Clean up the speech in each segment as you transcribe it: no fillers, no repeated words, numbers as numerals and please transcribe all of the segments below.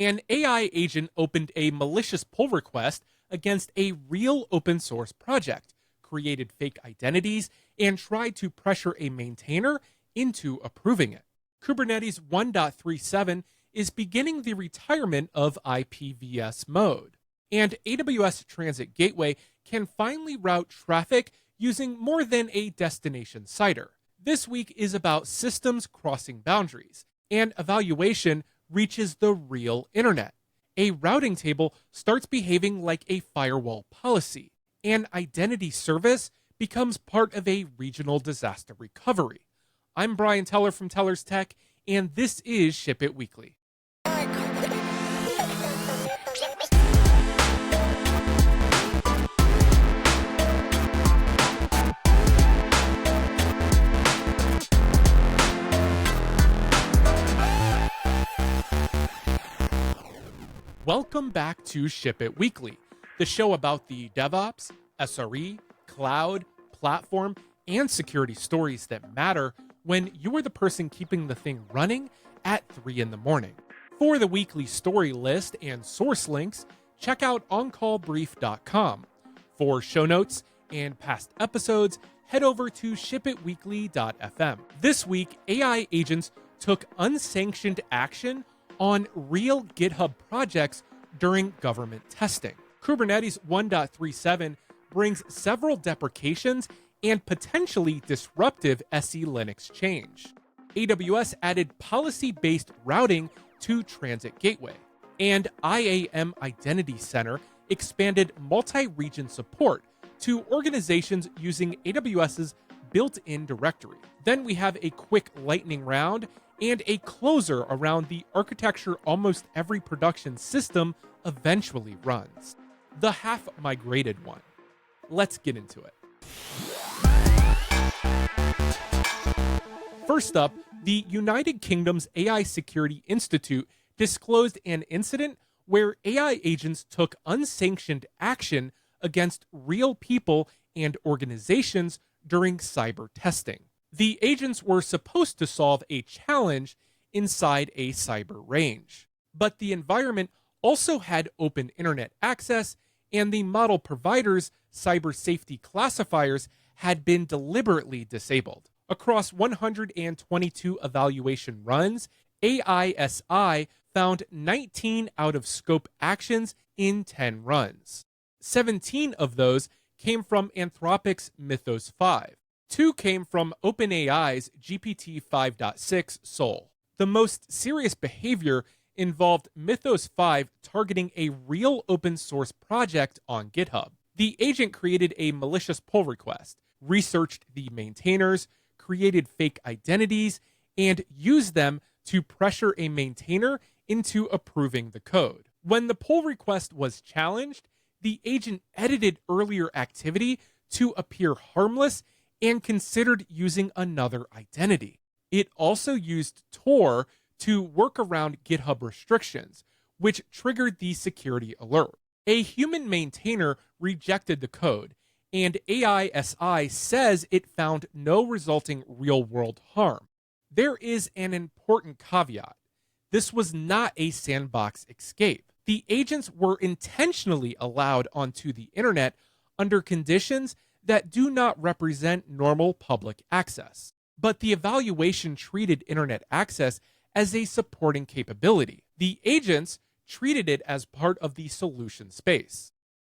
An AI agent opened a malicious pull request against a real open source project, created fake identities, and tried to pressure a maintainer into approving it. Kubernetes 1.37 is beginning the retirement of IPVS mode, and AWS Transit Gateway can finally route traffic using more than a destination CIDR. This week is about systems crossing boundaries, and evaluation reaches the real internet. A routing table starts behaving like a firewall policy, and identity service becomes part of a regional disaster recovery. I'm Brian Teller from Teller's Tech, and this is Ship It Weekly. Welcome back to Ship It Weekly, the show about the DevOps, SRE, cloud, platform, and security stories that matter when you are the person keeping the thing running at 3 in the morning. For the weekly story list and source links, check out oncallbrief.com. For show notes and past episodes, head over to shipitweekly.fm. This week, AI agents took unsanctioned action on real GitHub projects during government testing. Kubernetes 1.37 brings several deprecations and potentially disruptive SE Linux change. AWS added policy-based routing to Transit Gateway, and IAM Identity Center expanded multi-region support to organizations using AWS's built-in directory. Then we have a quick lightning round and a closer around the architecture almost every production system eventually runs. The half-migrated one. Let's get into it. First up, the United Kingdom's AI Security Institute disclosed an incident where AI agents took unsanctioned action against real people and organizations during cyber testing. The agents were supposed to solve a challenge inside a cyber range, but the environment also had open internet access, and the model provider's cyber safety classifiers had been deliberately disabled. Across 122 evaluation runs, AISI found 19 out-of-scope actions in 10 runs. 17 of those came from Anthropic's Mythos 5. 2 came from OpenAI's GPT 5.6 Sol. The most serious behavior involved Mythos 5 targeting a real open source project on GitHub. The agent created a malicious pull request, researched the maintainers, created fake identities, and used them to pressure a maintainer into approving the code. When the pull request was challenged, the agent edited earlier activity to appear harmless and considered using another identity. It also used Tor to work around GitHub restrictions, which triggered the security alert. A human maintainer rejected the code, and AISI says it found no resulting real-world harm. There is an important caveat. This was not a sandbox escape. The agents were intentionally allowed onto the internet under conditions that do not represent normal public access. But the evaluation treated internet access as a supporting capability. The agents treated it as part of the solution space.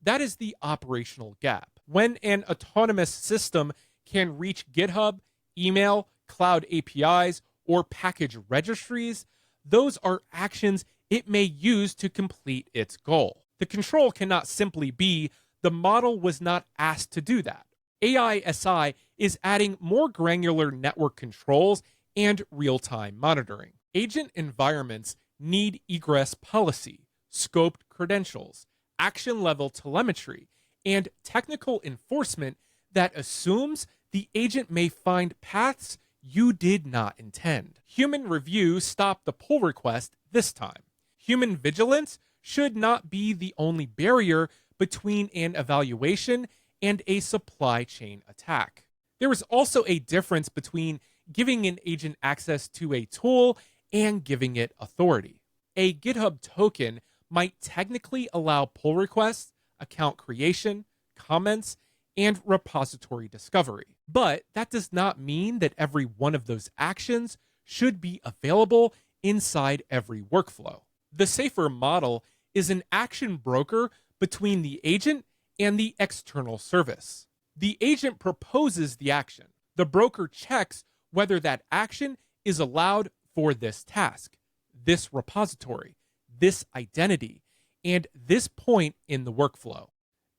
That is the operational gap. When an autonomous system can reach GitHub, email, cloud APIs, or package registries, those are actions it may use to complete its goal. The control cannot simply be the model was not asked to do that. AISI is adding more granular network controls and real-time monitoring. Agent environments need egress policy, scoped credentials, action-level telemetry, and technical enforcement that assumes the agent may find paths you did not intend. Human review stopped the pull request this time. Human vigilance should not be the only barrier between an evaluation and a supply chain attack. There is also a difference between giving an agent access to a tool and giving it authority. A GitHub token might technically allow pull requests, account creation, comments, and repository discovery. But that does not mean that every one of those actions should be available inside every workflow. The safer model is an action broker between the agent and the external service. The agent proposes the action. The broker checks whether that action is allowed for this task, this repository, this identity, and this point in the workflow.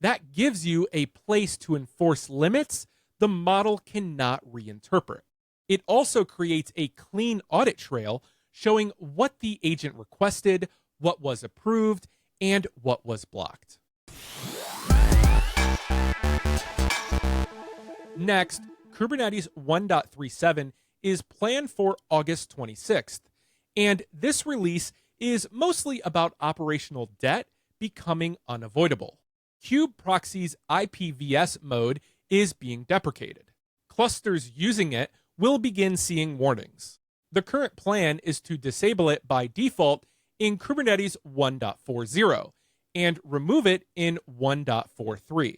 That gives you a place to enforce limits the model cannot reinterpret. It also creates a clean audit trail showing what the agent requested, what was approved, and what was blocked. Next, Kubernetes 1.37 is planned for August 26th, and this release is mostly about operational debt becoming unavoidable. Kubeproxy's IPVS mode is being deprecated. Clusters using it will begin seeing warnings. The current plan is to disable it by default in Kubernetes 1.40 and remove it in 1.43.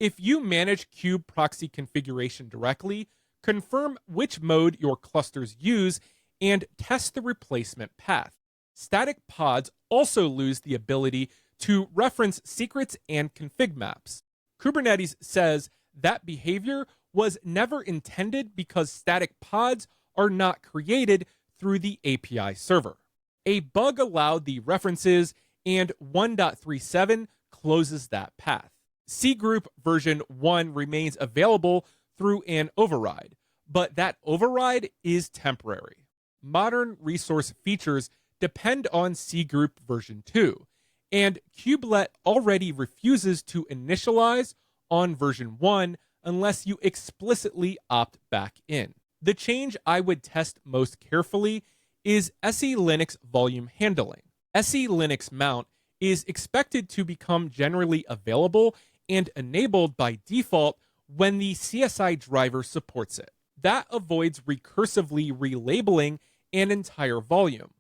If you manage kubeproxy configuration directly, confirm which mode your clusters use and test the replacement path. Static pods also lose the ability to reference secrets and config maps. Kubernetes says that behavior was never intended because static pods are not created through the API server. A bug allowed the references, and 1.37 closes that path. Cgroup version 1 remains available through an override, but that override is temporary. Modern resource features depend on Cgroup version 2, and Kubelet already refuses to initialize on version 1 unless you explicitly opt back in. The change I would test most carefully is SE Linux volume handling. SE Linux mount is expected to become generally available and enabled by default when the CSI driver supports it. That avoids recursively relabeling an entire volume,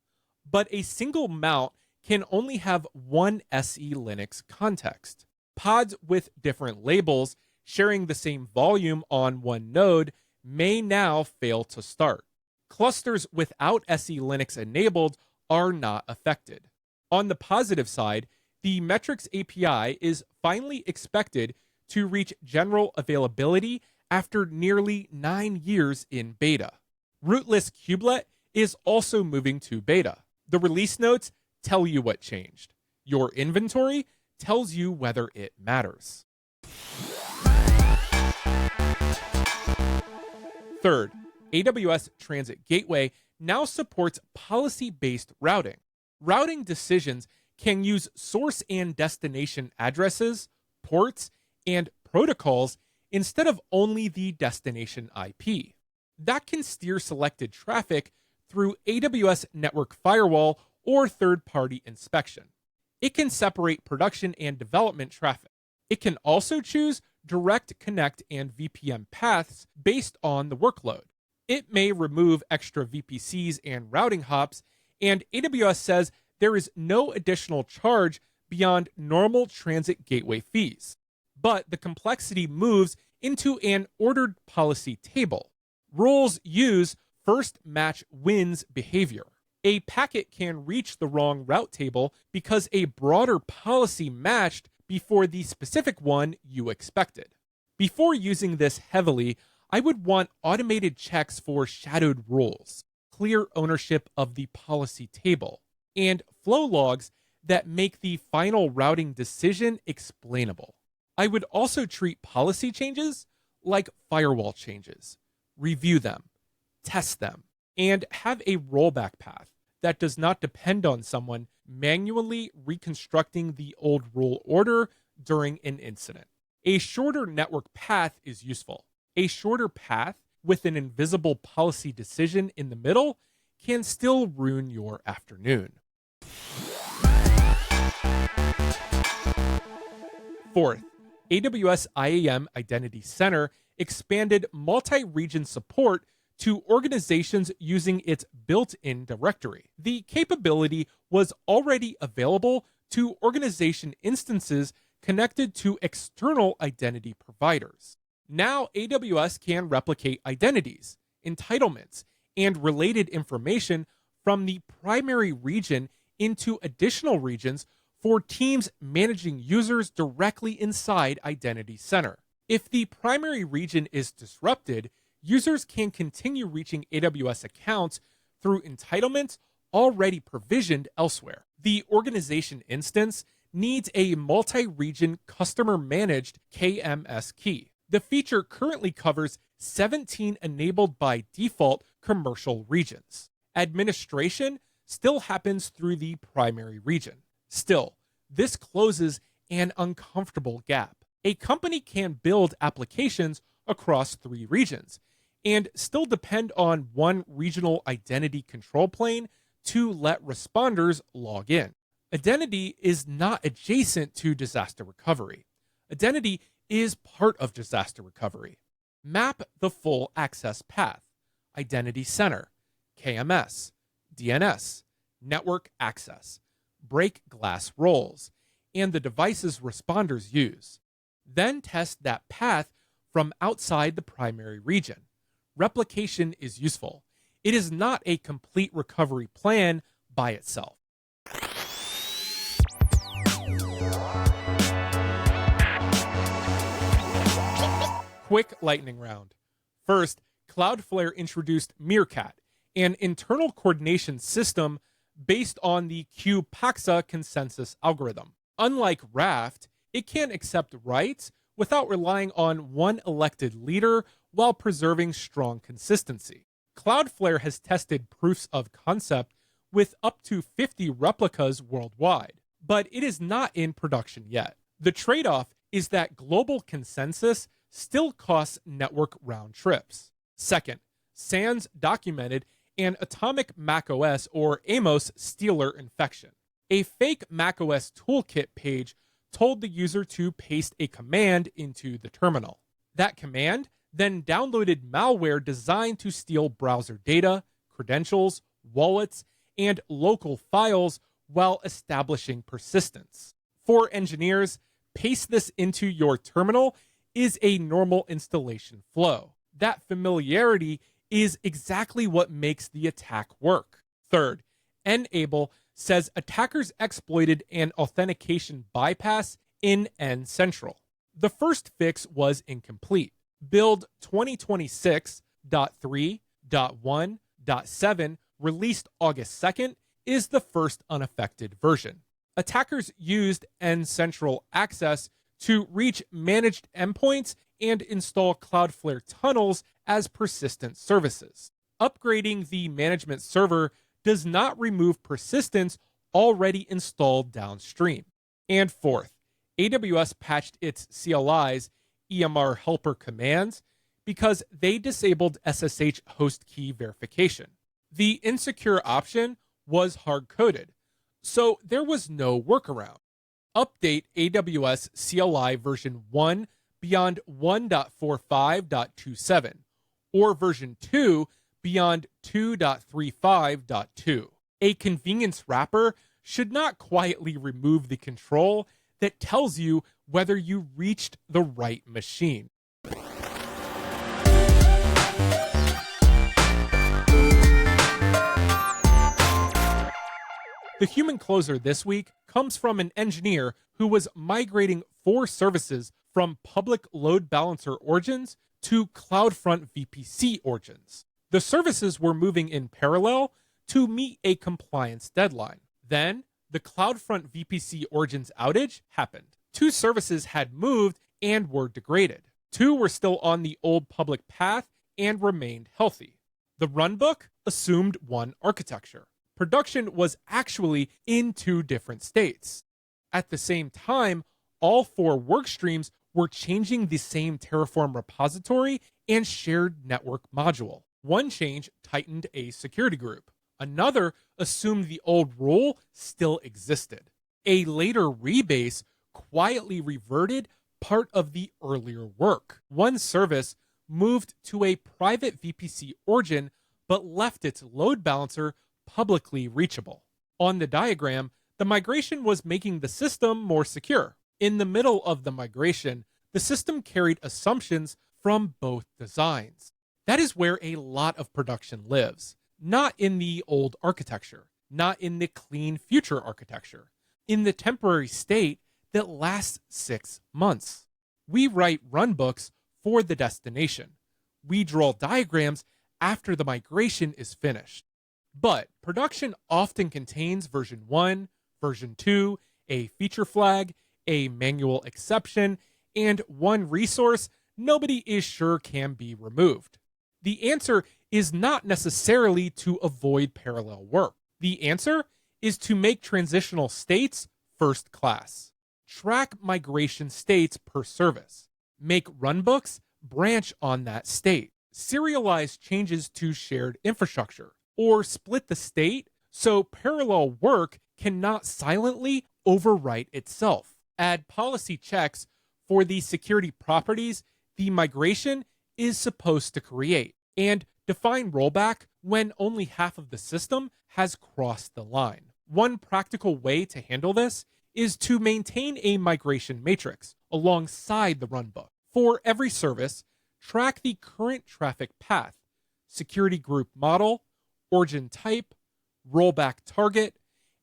but a single mount can only have one SE Linux context. Pods with different labels sharing the same volume on one node may now fail to start. Clusters without SE Linux enabled are not affected. On the positive side, the metrics API is finally expected to reach general availability after nearly 9 years in beta. Rootless Kubelet is also moving to beta. The release notes tell you what changed. Your inventory tells you whether it matters. Third, AWS Transit Gateway now supports policy-based routing. Routing decisions can use source and destination addresses, ports, and protocols instead of only the destination IP. That can steer selected traffic through AWS Network Firewall or third-party inspection. It can separate production and development traffic. It can also choose direct connect and VPN paths based on the workload. It may remove extra VPCs and routing hops, and AWS says there is no additional charge beyond normal transit gateway fees. But the complexity moves into an ordered policy table. Rules use first match wins behavior. A packet can reach the wrong route table because a broader policy matched before the specific one you expected. Before using this heavily, I would want automated checks for shadowed rules, clear ownership of the policy table, and flow logs that make the final routing decision explainable. I would also treat policy changes like firewall changes, review them, test them, and have a rollback path that does not depend on someone manually reconstructing the old rule order during an incident. A shorter network path is useful. A shorter path with an invisible policy decision in the middle can still ruin your afternoon. Fourth, AWS IAM Identity Center expanded multi-region support to organizations using its built-in directory. The capability was already available to organization instances connected to external identity providers. Now, AWS can replicate identities, entitlements, and related information from the primary region into additional regions for teams managing users directly inside Identity Center. If the primary region is disrupted, users can continue reaching AWS accounts through entitlements already provisioned elsewhere. The organization instance needs a multi-region customer-managed KMS key. The feature currently covers 17 enabled by default commercial regions. Administration still happens through the primary region. Still, this closes an uncomfortable gap. A company can build applications across 3 regions and still depend on one regional identity control plane to let responders log in. Identity is not adjacent to disaster recovery. Identity is part of disaster recovery. Map the full access path: Identity Center, KMS, DNS, network access, break glass roles, and the devices responders use. Then test that path from outside the primary region. Replication is useful. It is not a complete recovery plan by itself. Quick lightning round. First, Cloudflare introduced Meerkat, an internal coordination system based on the Q-Paxa consensus algorithm. Unlike Raft, it can accept writes without relying on one elected leader while preserving strong consistency. Cloudflare has tested proofs of concept with up to 50 replicas worldwide, but it is not in production yet. The trade-off is that global consensus still costs network round trips. Second, SANS documented an atomic macOS or AMOS stealer infection. A fake macOS toolkit page told the user to paste a command into the terminal. That command then downloaded malware designed to steal browser data, credentials, wallets, and local files while establishing persistence. For engineers, paste this into your terminal is a normal installation flow. That familiarity is exactly what makes the attack work. Third, Enable says attackers exploited an authentication bypass in N-Central. The first fix was incomplete. Build 2026.3.1.7, released August 2nd, is the first unaffected version. Attackers used N-Central access to reach managed endpoints and install Cloudflare tunnels as persistent services. Upgrading the management server does not remove persistence already installed downstream. And fourth, AWS patched its CLI's EMR helper commands because they disabled SSH host key verification. The insecure option was hard-coded, so there was no workaround. Update AWS CLI version 1 beyond 1.45.27 or version 2 beyond 2.35.2. A convenience wrapper should not quietly remove the control that tells you whether you reached the right machine. The human closer this week comes from an engineer who was migrating 4 services from public load balancer origins to CloudFront VPC origins. The services were moving in parallel to meet a compliance deadline. Then, the CloudFront VPC origins outage happened. 2 services had moved and were degraded. 2 were still on the old public path and remained healthy. The runbook assumed one architecture. Production was actually in 2 different states. At the same time, all 4 work streams were changing the same Terraform repository and shared network module. One change tightened a security group. Another assumed the old rule still existed. A later rebase quietly reverted part of the earlier work. One service moved to a private VPC origin but left its load balancer publicly reachable. On the diagram, the migration was making the system more secure. In the middle of the migration, the system carried assumptions from both designs. That is where a lot of production lives. Not in the old architecture, not in the clean future architecture, in the temporary state that lasts 6 months. We write runbooks for the destination. We draw diagrams after the migration is finished. But production often contains version 1, version 2, a feature flag, a manual exception, and one resource nobody is sure can be removed. The answer is not necessarily to avoid parallel work. The answer is to make transitional states first class. Track migration states per service. Make runbooks branch on that state. Serialize changes to shared infrastructure, or split the state so parallel work cannot silently overwrite itself. Add policy checks for the security properties the migration is supposed to create, and define rollback when only half of the system has crossed the line. One practical way to handle this is to maintain a migration matrix alongside the runbook. For every service, track the current traffic path, security group model, origin type, rollback target,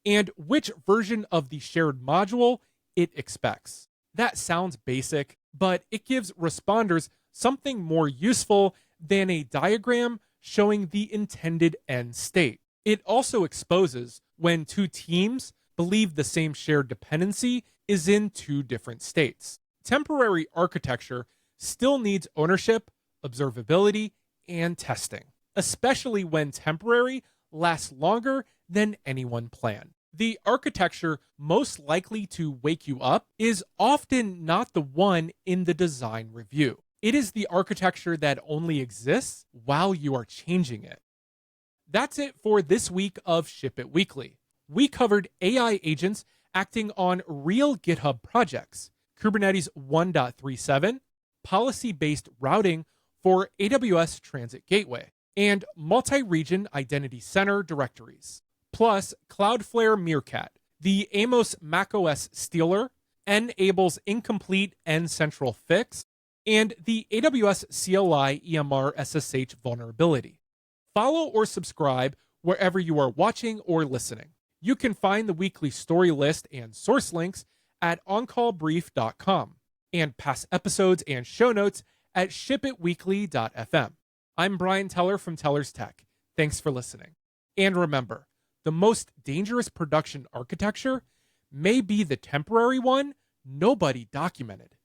and which version of the shared module it expects. That sounds basic, but it gives responders something more useful than a diagram showing the intended end state. It also exposes when two teams believe the same shared dependency is in two different states. Temporary architecture still needs ownership, observability, and testing, especially when temporary lasts longer than anyone planned. The architecture most likely to wake you up is often not the one in the design review. It is the architecture that only exists while you are changing it. That's it for this week of Ship It Weekly. We covered AI agents acting on real GitHub projects, Kubernetes 1.37, policy-based routing for AWS Transit Gateway, and multi-region identity center directories, plus Cloudflare Meerkat, the AMOS macOS stealer, enables incomplete end central fix, and the AWS CLI EMR SSH vulnerability. Follow or subscribe wherever you are watching or listening. You can find the weekly story list and source links at oncallbrief.com and past episodes and show notes at shipitweekly.fm. I'm Brian Teller from Teller's Tech. Thanks for listening. And remember, the most dangerous production architecture may be the temporary one nobody documented.